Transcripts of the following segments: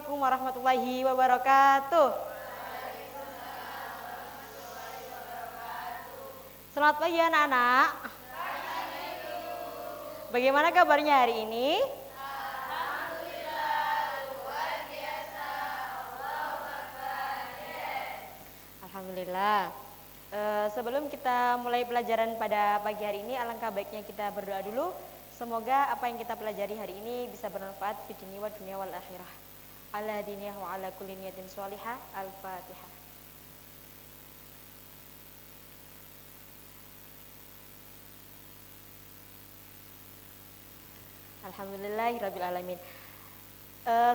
Assalamualaikum warahmatullahi wabarakatuh. Selamat pagi anak-anak. Bagaimana kabarnya hari ini? Alhamdulillah. Sebelum kita mulai pelajaran pada pagi hari ini, alangkah baiknya kita berdoa dulu. Semoga apa yang kita pelajari hari ini bisa bermanfaat di dunia wa dunia wal akhirah. Ala diniyah wa ala kulli niyatin sholihah. Al-Fatihah. Alhamdulillahirabbil alamin.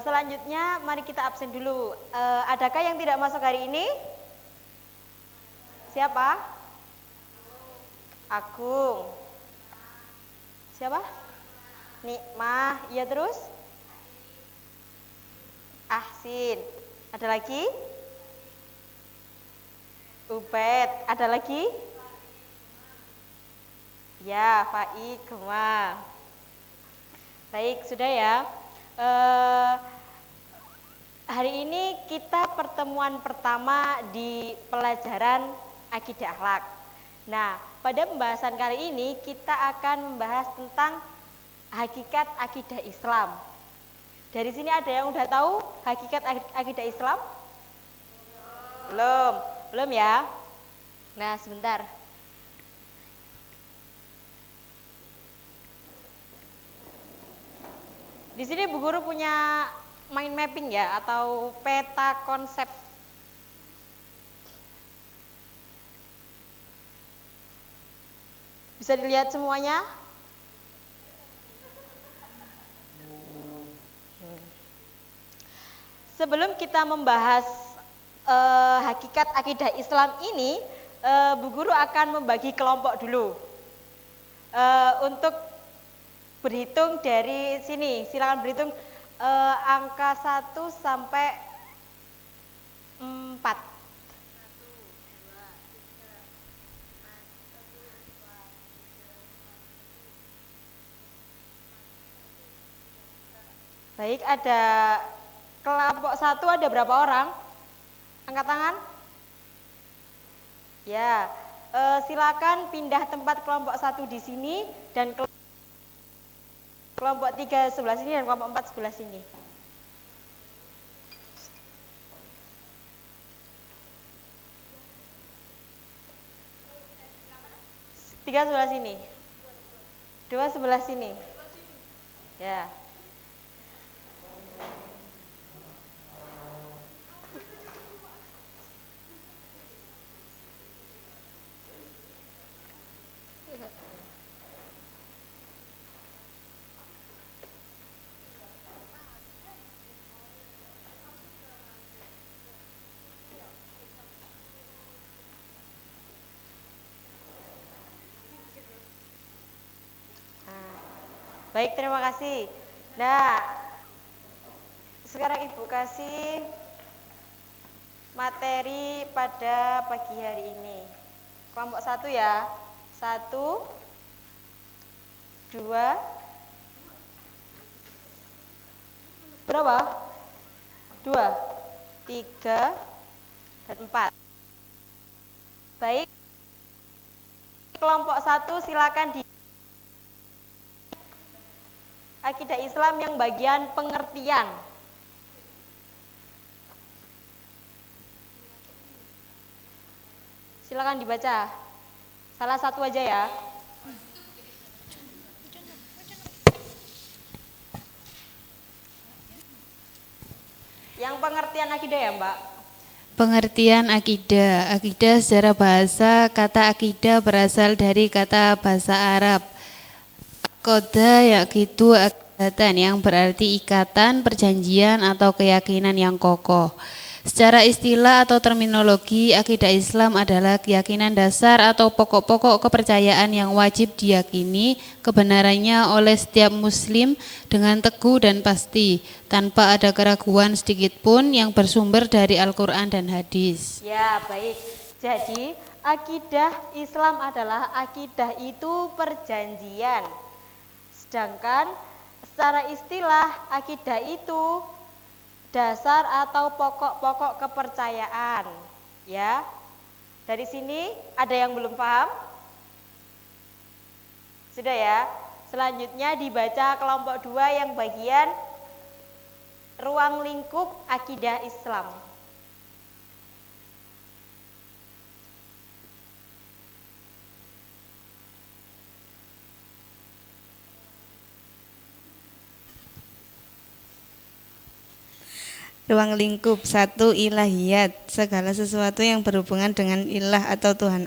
Selanjutnya mari kita absen dulu. Adakah yang tidak masuk hari ini? Siapa? Agung. Siapa? Nikmah. Iya terus? Ahsin. Ada lagi? Ubed. Ada lagi? Ya, Faik, Gema. Baik, sudah ya. Hari ini kita pertemuan pertama di pelajaran akidah akhlak. Nah, pada pembahasan kali ini kita akan membahas tentang hakikat akidah Islam. Dari sini ada yang udah tahu hakikat akidah Islam? Belum ya? Nah, sebentar. Di sini Bu Guru punya mind mapping ya atau peta konsep. Bisa dilihat semuanya? Sebelum kita membahas hakikat akidah Islam ini, Bu Guru akan membagi kelompok dulu. Untuk berhitung dari sini, silakan berhitung angka 1 sampai 4. Baik, ada kelompok 1 ada berapa orang? Angkat tangan. Ya, silakan pindah tempat kelompok 1 di sini dan kelompok 3 sebelah sini dan kelompok 4 sebelah sini. Tiga sebelah sini. 2 sebelah sini. Ya. Baik, terima kasih. Nah, sekarang Ibu kasih materi pada pagi hari ini. Kelompok 1 ya. 1, 2, berapa? 2, 3, dan 4. Baik. Kelompok 1 silakan di akidah Islam yang bagian pengertian. Silakan dibaca. Salah satu aja ya. Yang pengertian akidah ya, Mbak? Pengertian akidah. Akidah secara bahasa, kata akidah berasal dari kata bahasa Arab Qoda yakidu akidatan, yang berarti ikatan, perjanjian, atau keyakinan yang kokoh. Secara istilah atau terminologi, akidah Islam adalah keyakinan dasar atau pokok-pokok kepercayaan yang wajib diyakini kebenarannya oleh setiap muslim dengan teguh dan pasti, tanpa ada keraguan sedikit pun, yang bersumber dari Al-Quran dan hadis. Ya, baik. Jadi, akidah Islam adalah akidah itu perjanjian. Sedangkan secara istilah akidah itu dasar atau pokok-pokok kepercayaan. Ya. Dari sini ada yang belum paham? Sudah ya? Selanjutnya dibaca kelompok 2 yang bagian ruang lingkup akidah Islam. Ruang lingkup 1. Ilahiyat, segala sesuatu yang berhubungan dengan ilah atau Tuhan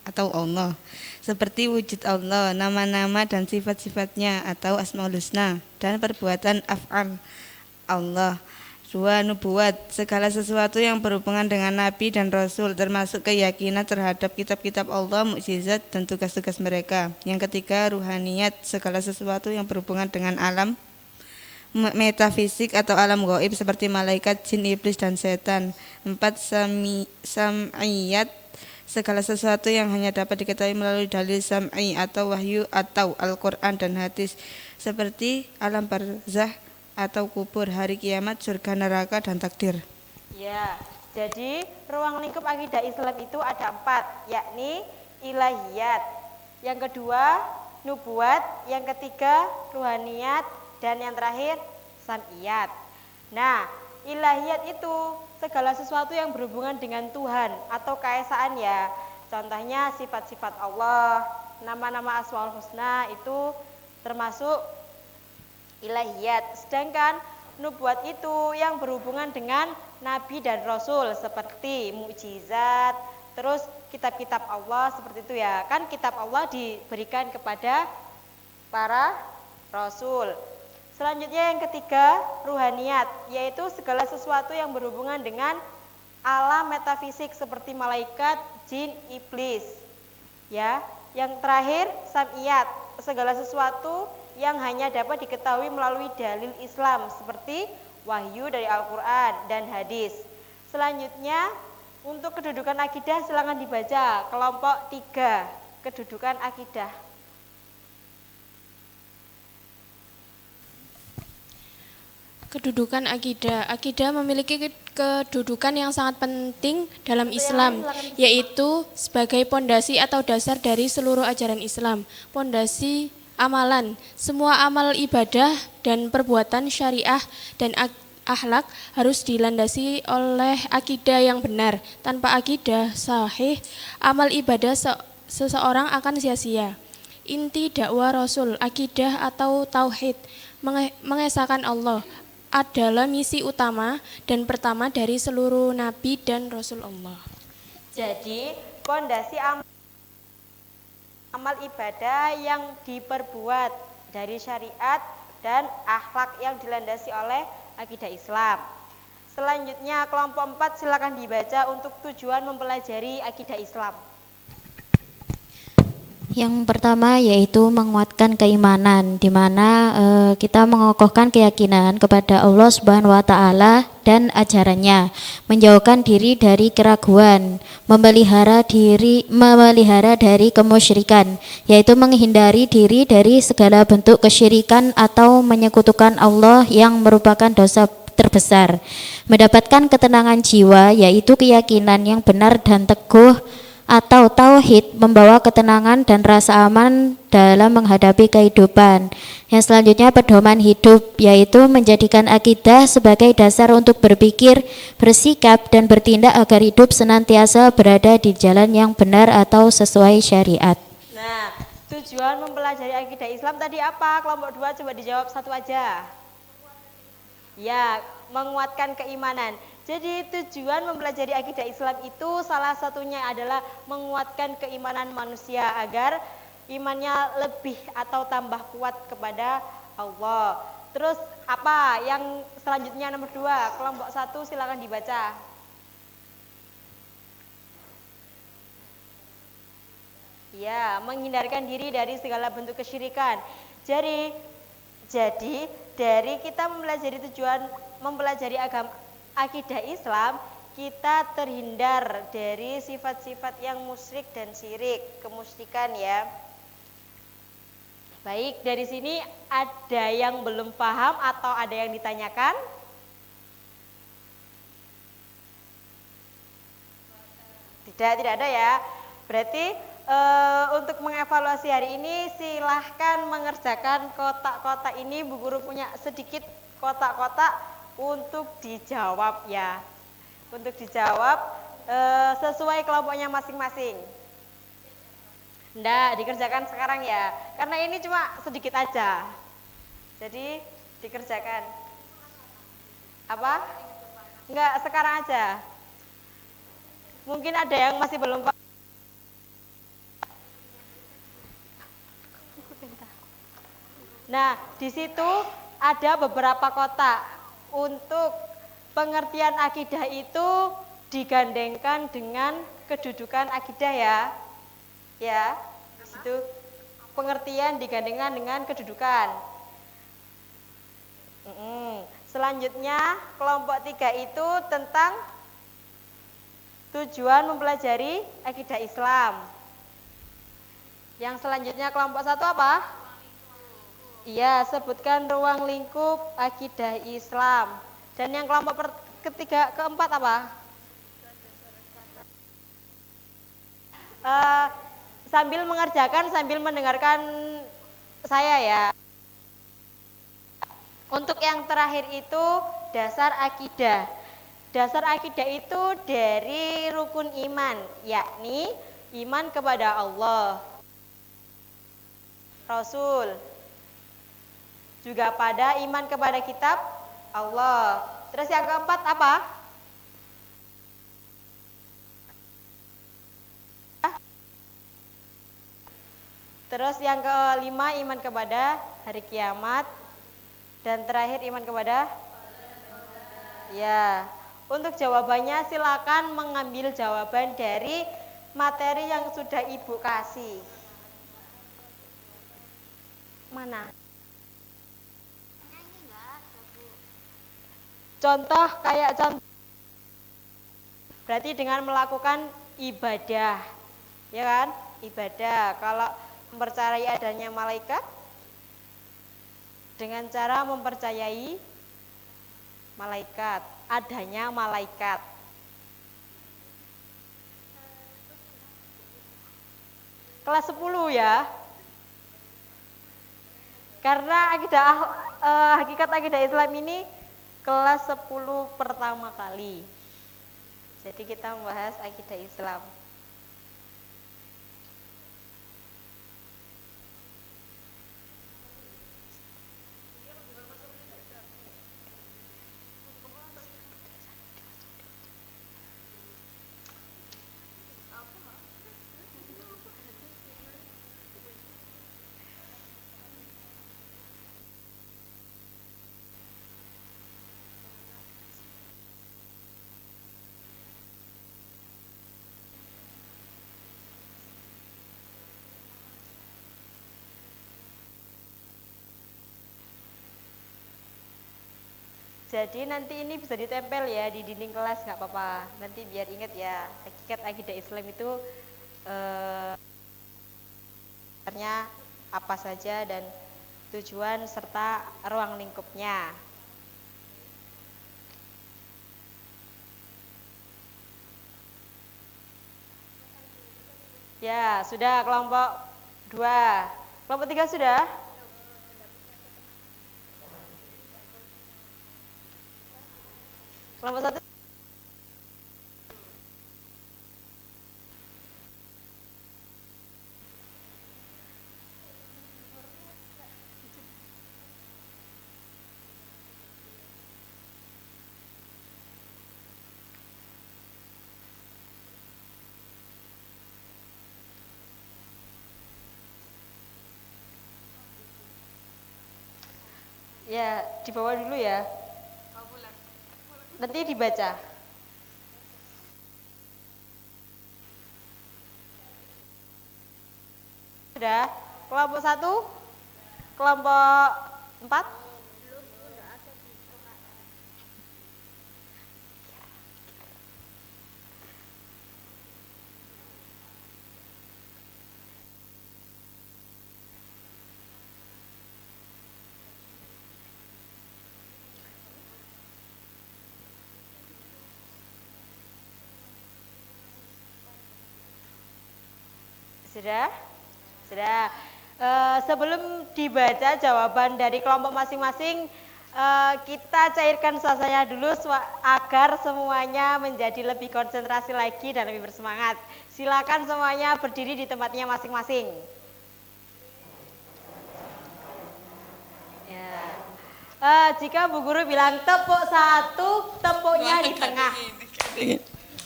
atau Allah, seperti wujud Allah, nama-nama dan sifat-sifatnya atau asmaul husna, dan perbuatan af'al Allah. 2. Nubuat, segala sesuatu yang berhubungan dengan nabi dan rasul, termasuk keyakinan terhadap kitab-kitab Allah, mukjizat dan tugas-tugas mereka. Yang ketiga, ruhaniyat, segala sesuatu yang berhubungan dengan alam metafisik atau alam gaib seperti malaikat, jin, iblis, dan setan. 4. Sam'iyat, segala sesuatu yang hanya dapat diketahui melalui dalil sam'i atau wahyu atau Al-Quran dan hadis, seperti alam barzah atau kubur, hari kiamat, surga, neraka, dan takdir. Ya, jadi ruang lingkup akidah Islam itu ada 4, yakni ilahiyat, yang kedua nubuat, yang ketiga ruhaniyat, dan yang terakhir sam'iyat. Nah, ilahiyat itu segala sesuatu yang berhubungan dengan Tuhan atau keesaan ya. Contohnya sifat-sifat Allah, nama-nama asmaul husna itu termasuk ilahiyat. Sedangkan nubuat itu yang berhubungan dengan nabi dan rasul seperti mukjizat, terus kitab-kitab Allah seperti itu ya. Kan kitab Allah diberikan kepada para rasul. Selanjutnya yang ketiga, ruhaniyat, yaitu segala sesuatu yang berhubungan dengan alam metafisik seperti malaikat, jin, iblis. Ya, yang terakhir sam'iyat, segala sesuatu yang hanya dapat diketahui melalui dalil Islam seperti wahyu dari Al-Qur'an dan hadis. Selanjutnya, untuk kedudukan akidah silakan dibaca kelompok 3, kedudukan akidah. Kedudukan akidah. Akidah memiliki kedudukan yang sangat penting dalam Islam, yaitu sebagai pondasi atau dasar dari seluruh ajaran Islam. Pondasi amalan, semua amal ibadah dan perbuatan syariah dan akhlak harus dilandasi oleh akidah yang benar. Tanpa akidah sahih, amal ibadah seseorang akan sia-sia. Inti dakwah Rasul, akidah atau tauhid, mengesahkan Allah, adalah misi utama dan pertama dari seluruh nabi dan rasul Allah. Jadi, pondasi amal ibadah yang diperbuat dari syariat dan akhlak yang dilandasi oleh akidah Islam. Selanjutnya kelompok 4 silakan dibaca untuk tujuan mempelajari akidah Islam. Yang pertama yaitu menguatkan keimanan, di mana kita mengokohkan keyakinan kepada Allah Subhanahu wa taala dan ajarannya, menjauhkan diri dari keraguan, memelihara dari kemusyrikan, yaitu menghindari diri dari segala bentuk kesyirikan atau menyekutukan Allah yang merupakan dosa terbesar, mendapatkan ketenangan jiwa, yaitu keyakinan yang benar dan teguh atau tauhid, membawa ketenangan dan rasa aman dalam menghadapi kehidupan. Yang selanjutnya pedoman hidup, yaitu menjadikan akidah sebagai dasar untuk berpikir, bersikap, dan bertindak agar hidup senantiasa berada di jalan yang benar atau sesuai syariat. Nah, tujuan mempelajari akidah Islam tadi apa? Kelompok 2 coba dijawab satu aja. Ya, menguatkan keimanan. Jadi tujuan mempelajari akidah Islam itu salah satunya adalah menguatkan keimanan manusia agar imannya lebih atau tambah kuat kepada Allah. Terus apa yang selanjutnya nomor 2, kelompok 1 silakan dibaca. Ya, menghindarkan diri dari segala bentuk kesyirikan. Jadi dari kita mempelajari akidah Islam, kita terhindar dari sifat-sifat yang musyrik dan syirik, kemusyrikan ya. Baik, dari sini ada yang belum paham atau ada yang ditanyakan? Tidak ada ya. Berarti untuk mengevaluasi hari ini silahkan mengerjakan kotak-kotak ini. Bu Guru punya sedikit kotak-kotak untuk dijawab ya. Untuk dijawab sesuai kelompoknya masing-masing. Nggak dikerjakan sekarang ya, karena ini cuma sedikit aja. Jadi dikerjakan. Apa? Enggak, sekarang aja. Mungkin ada yang masih belum paham. Nah, di situ ada beberapa kotak. Untuk pengertian akidah itu digandengkan dengan kedudukan akidah ya. Ya, di situ pengertian digandengkan dengan kedudukan. Selanjutnya kelompok 3 itu tentang tujuan mempelajari akidah Islam. Yang selanjutnya kelompok 1 apa? Iya, sebutkan ruang lingkup akidah Islam. Dan yang kelompok keempat apa? Sambil mengerjakan, sambil mendengarkan saya ya. Untuk yang terakhir itu dasar akidah. Dasar akidah itu dari rukun iman, yakni iman kepada Allah, Rasul, juga pada iman kepada kitab Allah. Terus yang keempat apa? Terus yang kelima iman kepada hari kiamat. Dan terakhir iman kepada ya. Untuk jawabannya silakan mengambil jawaban dari materi yang sudah Ibu kasih. Mana? Contoh kayak contoh. Berarti dengan melakukan ibadah. Ya kan? Ibadah. Kalau mempercayai adanya malaikat dengan cara mempercayai malaikat, adanya malaikat. Kelas 10 ya. Karena hakikat akidah Islam ini kelas 10 pertama kali. Jadi kita membahas akidah Islam. Jadi nanti ini bisa ditempel ya di dinding kelas, nggak apa-apa. Nanti biar ingat ya, hakikat akidah Islam itu sebenarnya apa saja dan tujuan serta ruang lingkupnya. Ya, sudah kelompok 2. Kelompok 3 sudah? Kelompok 1? Ya, dibawa dulu ya. Nanti dibaca. Sudah? Kelompok 1? Kelompok 4? Sudah? Sudah. Sebelum dibaca jawaban dari kelompok masing-masing, kita cairkan suasananya dulu agar semuanya menjadi lebih konsentrasi lagi dan lebih bersemangat. Silakan semuanya berdiri di tempatnya masing-masing. Ya. Jika Bu Guru bilang tepuk 1, tepuknya di tengah.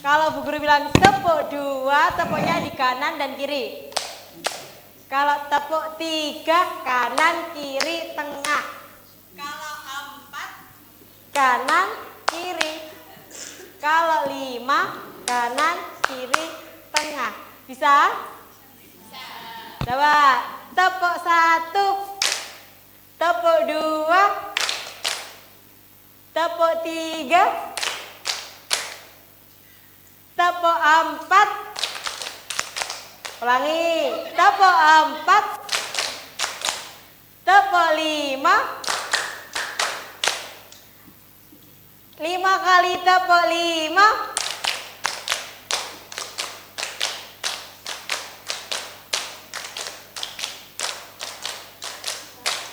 Kalau Bu Guru bilang tepuk 2, tepuknya di kanan dan kiri. Kalau tepuk 3, kanan, kiri, tengah. Kalau 4, kanan, kiri. Kalau 5, kanan, kiri, tengah. Bisa? Bisa. Coba tepuk 1, tepuk 2, tepuk 3, tepuk 4. Ulangi, tepuk 4, tepuk 5, 5 kali tepuk 5.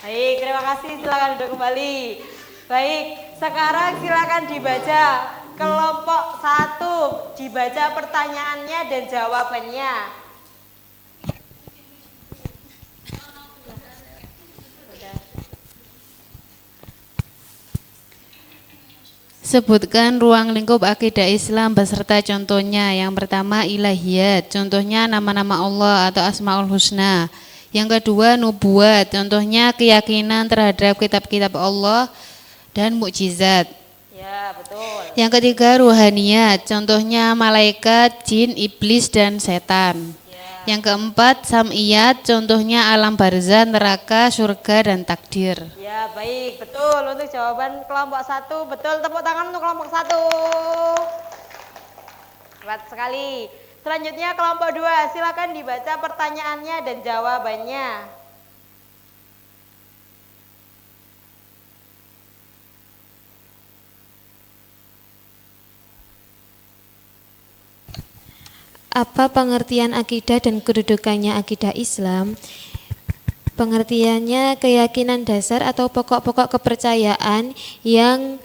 Baik, terima kasih, silakan duduk kembali. Baik, sekarang silakan dibaca kelompok 1, dibaca pertanyaannya dan jawabannya. Sebutkan ruang lingkup akidah Islam beserta contohnya. Yang pertama ilahiyat, contohnya nama-nama Allah atau Asmaul Husna. Yang kedua nubuat, contohnya keyakinan terhadap kitab-kitab Allah dan mukjizat. Ya, betul. Yang ketiga ruhaniyat, contohnya malaikat, jin, iblis dan setan. Ya. Yang keempat sam'iyat, contohnya alam barzah, neraka, surga dan takdir. Ya, baik, betul. Untuk jawaban kelompok 1, betul. Tepuk tangan untuk kelompok 1. Hebat sekali. Selanjutnya kelompok 2, silakan dibaca pertanyaannya dan jawabannya. Apa pengertian akidah dan kedudukannya akidah Islam? Pengertiannya keyakinan dasar atau pokok-pokok kepercayaan yang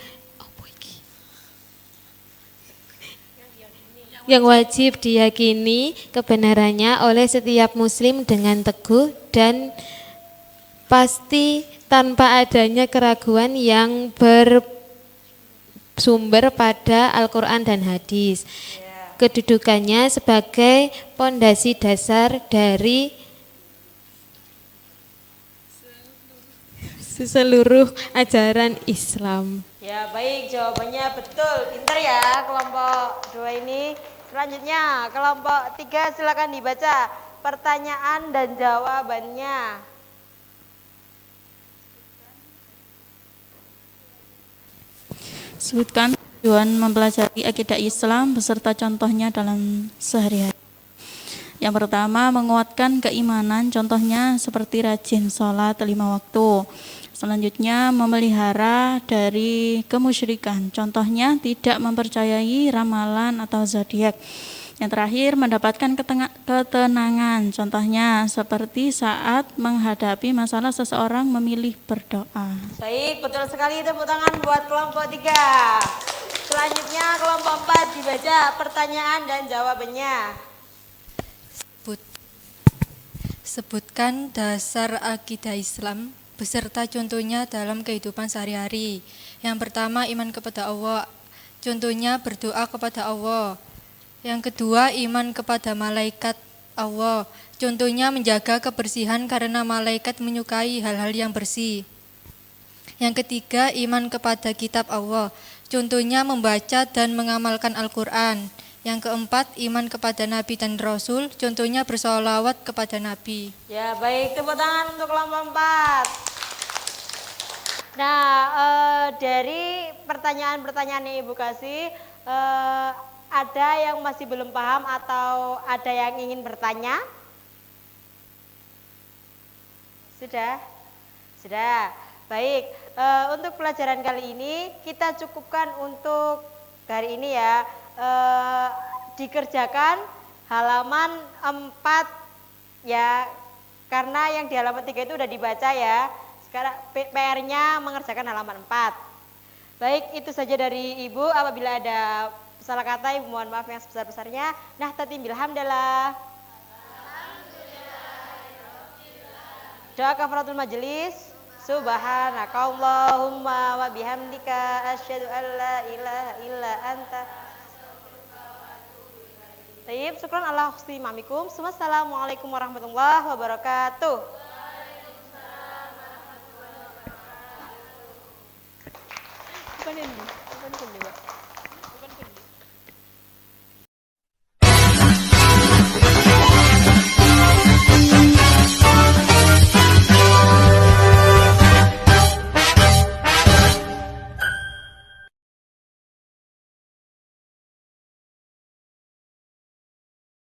wajib diyakini kebenarannya oleh setiap muslim dengan teguh dan pasti tanpa adanya keraguan yang bersumber pada Al-Quran dan hadis. Kedudukannya sebagai pondasi dasar dari seluruh ajaran Islam. Ya, baik, jawabannya betul. Pintar ya kelompok 2 ini. Selanjutnya kelompok 3, silakan dibaca pertanyaan dan jawabannya. Sebutkan tujuan mempelajari akidah Islam beserta contohnya dalam sehari-hari. Yang pertama, menguatkan keimanan, contohnya seperti rajin sholat 5 waktu. Selanjutnya, memelihara dari kemusyrikan, contohnya tidak mempercayai ramalan atau zodiak. Yang terakhir, mendapatkan ketenangan, contohnya seperti saat menghadapi masalah seseorang memilih berdoa. Baik, betul sekali, tepuk tangan buat kelompok 3. Selanjutnya kelompok 4, dibaca pertanyaan dan jawabannya. Sebutkan dasar akidah Islam beserta contohnya dalam kehidupan sehari-hari. Yang pertama, iman kepada Allah, contohnya berdoa kepada Allah. Yang kedua, iman kepada malaikat Allah, contohnya menjaga kebersihan karena malaikat menyukai hal-hal yang bersih. Yang ketiga, iman kepada kitab Allah, contohnya membaca dan mengamalkan Al-Quran. Yang keempat, iman kepada Nabi dan Rasul, contohnya bersolawat kepada Nabi. Ya, baik, tepuk tangan untuk kelompok 4. Nah, dari pertanyaan-pertanyaan yang Ibu kasih, ada yang masih belum paham atau ada yang ingin bertanya? Sudah? Sudah. Baik, untuk pelajaran kali ini kita cukupkan untuk hari ini ya. Dikerjakan halaman 4 Ya, karena yang di halaman 3 itu udah dibaca ya. Sekarang PR-nya mengerjakan halaman 4. Baik, itu saja dari Ibu. Apabila ada salah kata, Ibu mohon maaf yang sebesar-besarnya. Nah, tatimbil hamdalah. Doa kafaratul majelis. Subhanakallahumma wa bihamdika asyhadu an la ilaha illa anta. Baik, syukran ala husni mamikum. Wassalamualaikum warahmatullahi wabarakatuh. Waalaikumsalam warahmatullahi wabarakatuh.